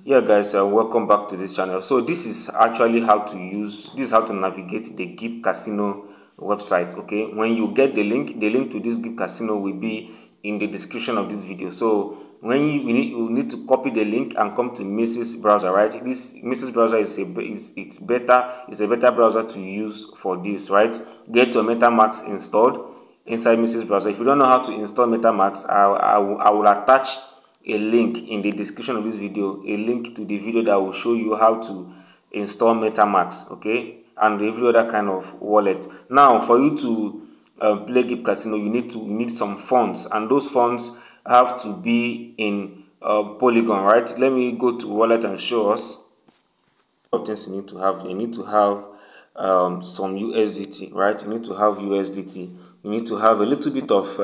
Yeah, guys, welcome back to this channel. So this is actually how to navigate the Gip Casino website. Okay, when you get the link to this Gip Casino will be in the description of this video. So when you need to copy the link and come to Mises browser, right? This Mises browser is a better browser to use for this, right? Get your MetaMask installed inside Mises browser. If you don't know how to install MetaMask, I will attach a link in the description of this video, a link to the video that will show you how to install MetaMask, okay, and every other kind of wallet. Now, for you to play Gip Casino, you need some funds, and those funds have to be in Polygon, right? Let me go to wallet and show us of things you need to have. You need to have some USDT, right? You need to have USDT. You need to have a little bit of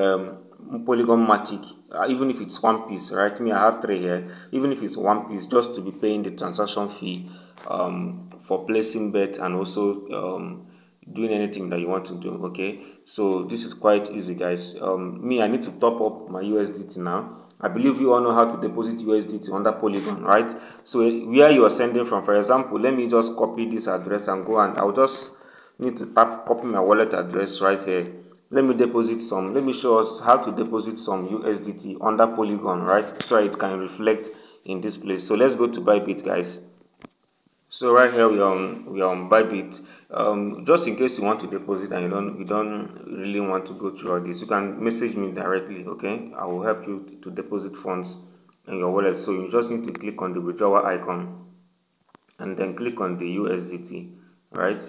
Polygon Matic, even if it's one piece, right? Me, I have 3 here. Even if it's one piece, just to be paying the transaction fee for placing bet and also doing anything that you want to do. Okay, so this is quite easy, guys. Me, I need to top up my USDT now. I believe you all know how to deposit USDT under Polygon, right? So where you are sending from, for example, let me just copy this address and go, and I'll just need to copy my wallet address right here. Let me deposit some. Let me show us how to deposit some USDT under Polygon, right? So it can reflect in this place. So let's go to Bybit, guys. So right here we are on Bybit. Just in case you want to deposit and you don't really want to go through all this, you can message me directly. Okay, I will help you to deposit funds in your wallet. So you just need to click on the withdrawal icon and then click on the USDT, right?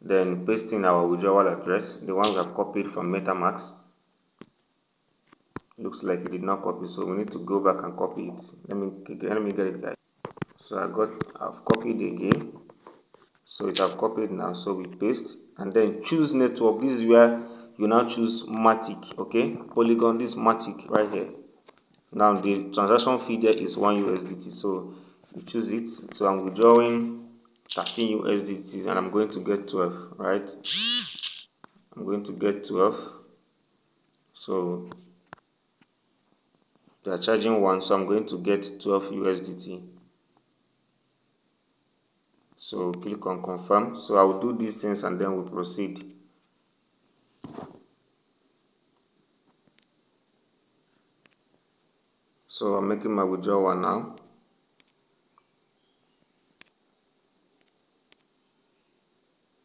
Then paste in our withdrawal address, the one we have copied from MetaMask. Looks like it did not copy, so we need to go back and copy it. Let me get it, guys. So I've copied again. So it have copied now. So we paste and then choose network. This is where you now choose Matic. Okay, Polygon. This Matic right here. Now the transaction fee there is 1 USDT. So you choose it. So I'm withdrawing 13 USDT and I'm going to get 12. Right? I'm going to get 12. So they are charging 1. So I'm going to get 12 USDT. So click on confirm. So I will do these things and then we'll proceed. So I'm making my withdrawal now.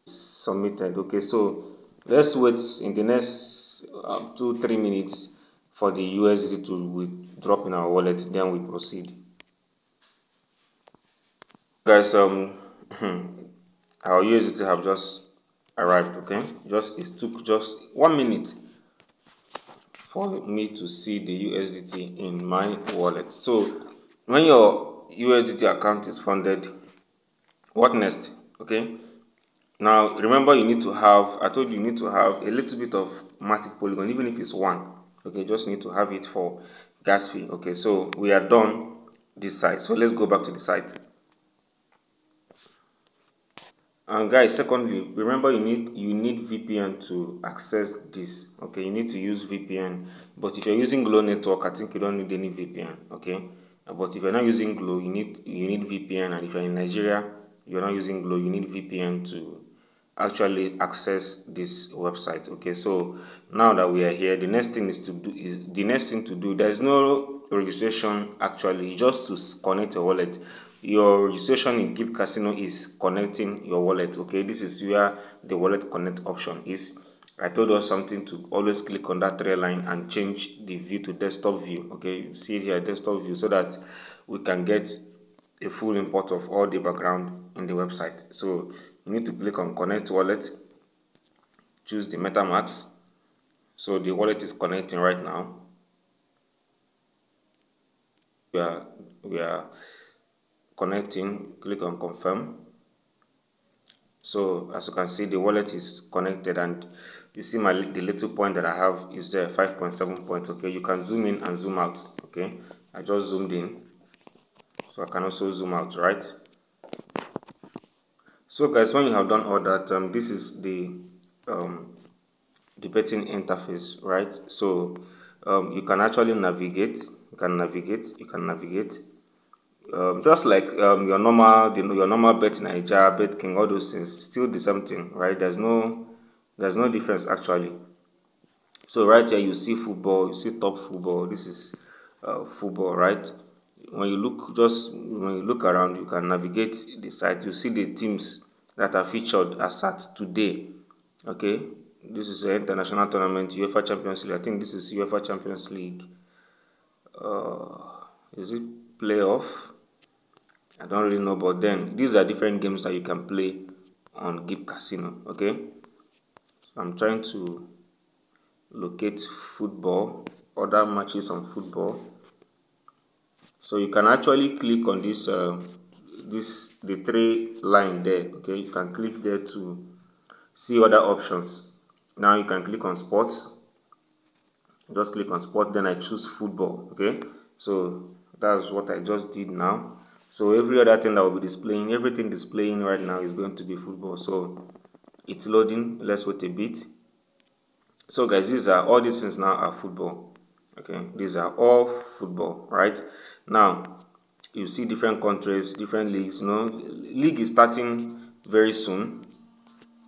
Submitted. Okay, so let's wait in the next 2-3 minutes for the USDT to drop in our wallet, then we proceed. Guys, our USDT have just arrived. Okay, it took just 1 minute for me to see the USDT in my wallet. So when your USDT account is funded, what next? Okay, now remember, you need to have, I told you, you need to have a little bit of Matic Polygon, even if it's 1. Okay, just need to have it for gas fee. Okay, so we are done this side. So let's go back to the site. And guys, secondly, remember you need VPN to access this. Okay, you need to use VPN. But if you're using Glow network, I think you don't need any VPN. Okay, but if you're not using Glow, you need VPN. And if you're in Nigeria, you're not using Glow, you need VPN to actually access this website. Okay, so now that we are here, the next thing to do, there's no registration actually, just to connect your wallet. Your registration in Gip Casino is connecting your wallet. Okay, this is where the wallet connect option is. I told us something to always click on that 3 line and change the view to desktop view. Okay, you see it here, desktop view, so that we can get a full import of all the background in the website. So you need to click on connect wallet, choose the MetaMask. So the wallet is connecting right now. We are connecting. Click on confirm. So as you can see, the wallet is connected, and you see the little point that I have is there, 5.7 points. Okay, you can zoom in and zoom out. Okay, I just zoomed in, so I can also zoom out, right? So guys, when you have done all that, this is the betting interface, right? So you can actually navigate. You can navigate. just like your normal Bet Naija, Bet King, all those things, still the same thing, right? There's no difference actually. So right here you see football, you see top football. This is football, right? When you look around, you can navigate the site. You see the teams that are featured as at today. Okay, this is an international tournament, UEFA Champions League. I think this is UEFA Champions League. Is it playoff? I don't really know, but then these are different games that you can play on GIP Casino. Okay, so I'm trying to locate football, other matches on football. So you can actually click on this the 3 line there. Okay, you can click there to see other options. Now you can click on sports. Just click on sport, then I choose football. Okay, so that's what I just did now. So every other thing that will be displaying, everything displaying right now is going to be football. So it's loading. Let's wait a bit. So guys, all these things now are football. Okay, these are all football, right? Now you see different countries, different leagues. League is starting very soon,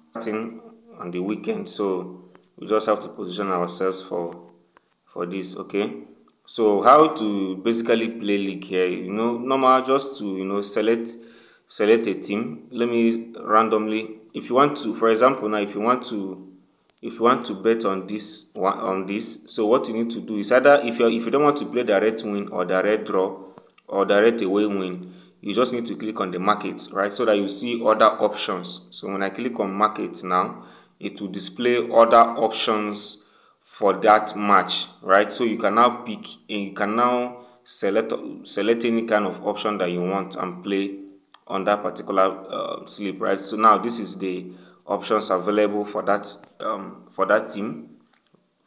starting on the weekend. So we just have to position ourselves for this. Okay, so how to basically play league here? Normal, just to select a team. Let me randomly, if you want to, for example, now if you want to bet on this, so what you need to do is either, if you don't want to play direct win or direct draw or direct away win, you just need to click on the market, right, so that you see other options. So when I click on market now, it will display other options for that match, right? So you can now pick and you can now select any kind of option that you want and play on that particular slip, right? So now this is the options available for that team,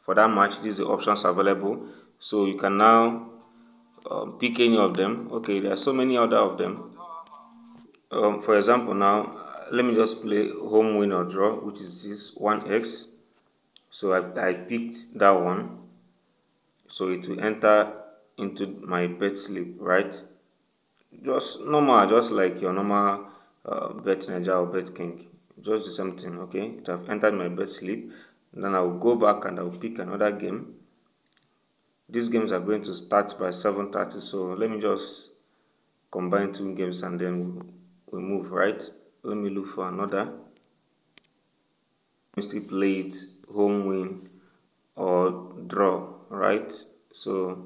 for that match. These are the options available, so you can now pick any of them. Okay, there are so many other of them. For example, now let me just play home win or draw, which is this 1x. So I picked that one, so it will enter into my bet slip, right? Just normal, just like your normal Bet Naija or Bet King, just the same thing. Okay, it have entered my bet slip. Then I will go back and I will pick another game. These games are going to start by 7:30, so let me just combine 2 games and then we move, right? Let me look for another. We still play it home win or draw, right? So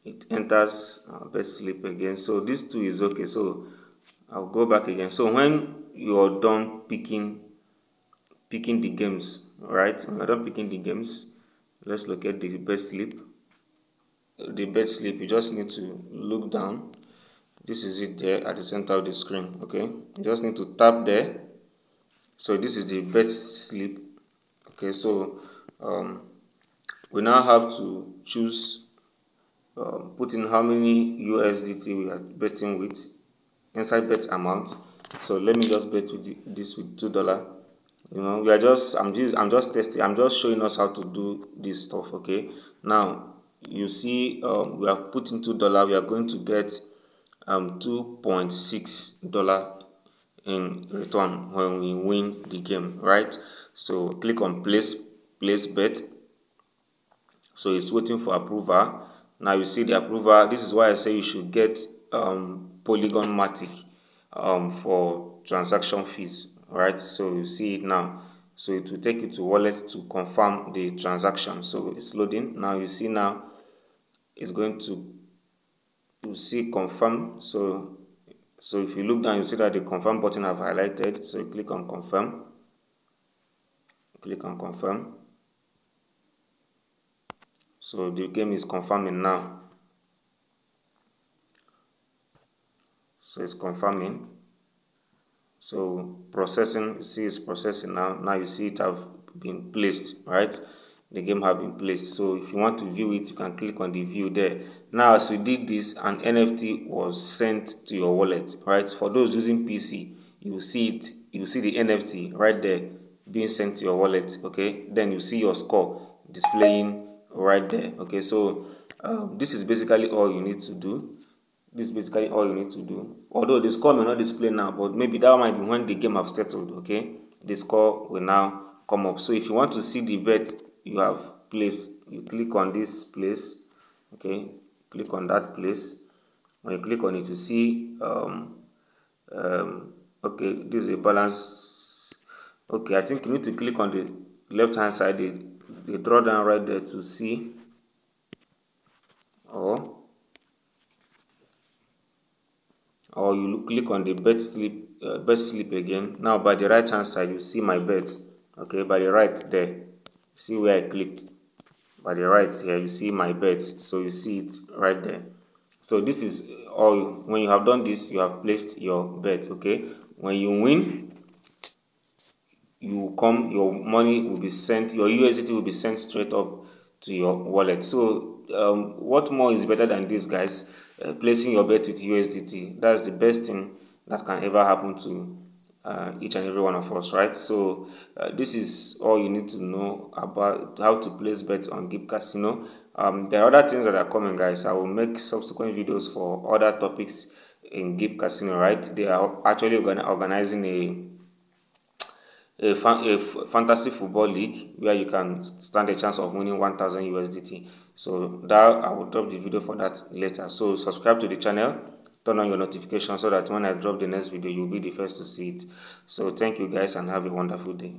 it enters bet slip again. So this 2 is okay, so I'll go back again. So when you're done picking the games, right, when you're done picking the games, let's look at the bet slip. The bet slip, you just need to look down. This is it there at the center of the screen. Okay, you just need to tap there. So this is the bet slip. Okay, so we now have to choose, put in how many USDT we are betting with inside bet amount. So let me just bet with this with $2. I'm just testing. I'm just showing us how to do this stuff. Okay, now you see, we have put in $2. We are going to get $2.6 in return when we win the game, right? So click on place bet. So it's waiting for approval. Now you see the approval. This is why I say you should get Polygon Matic for transaction fees, right? So you see it now. So it will take you to wallet to confirm the transaction. So it's loading. Now you see, now it's going to, you see confirm. So if you look down, you see that the confirm button have highlighted. So you click on confirm. Click on confirm. So the game is confirming now. So it's confirming. So processing, you see it's processing now. Now you see it have been placed, right? The game have been placed. So if you want to view it, you can click on the view there. Now as we did this, an NFT was sent to your wallet, right? For those using PC, you will see it. You will see the NFT right there being sent to your wallet. Okay, then you see your score displaying right there. Okay, so this is basically all you need to do. This is basically all you need to do. Although the score may not display now, but maybe that might be when the game has settled. Okay, the score will now come up. So if you want to see the bet you have placed, you click on this place. Okay, click on that place. When you click on it, you see okay, this is a balance. Okay, I think you need to click on the left hand side, the draw down right there to see, or you click on the bet slip again. Now by the right hand side, you see my bet. Okay, by the right there, see where I clicked. By the right here, you see my bet, so you see it right there. So this is all. When you have done this, you have placed your bet. Okay, when you win, your money will be sent, your USDT will be sent straight up to your wallet. So what more is better than this, guys? Placing your bet with USDT. That's the best thing that can ever happen to each and every one of us, right? So this is all you need to know about how to place bets on Gip Casino. There are other things that are coming, guys. I will make subsequent videos for other topics in Gip Casino, right? They are actually organizing a fantasy football league where you can stand a chance of winning 1000 USDT. So that I will drop the video for that later. So subscribe to the channel, turn on your notifications so that when I drop the next video, you'll be the first to see it. So thank you guys and have a wonderful day.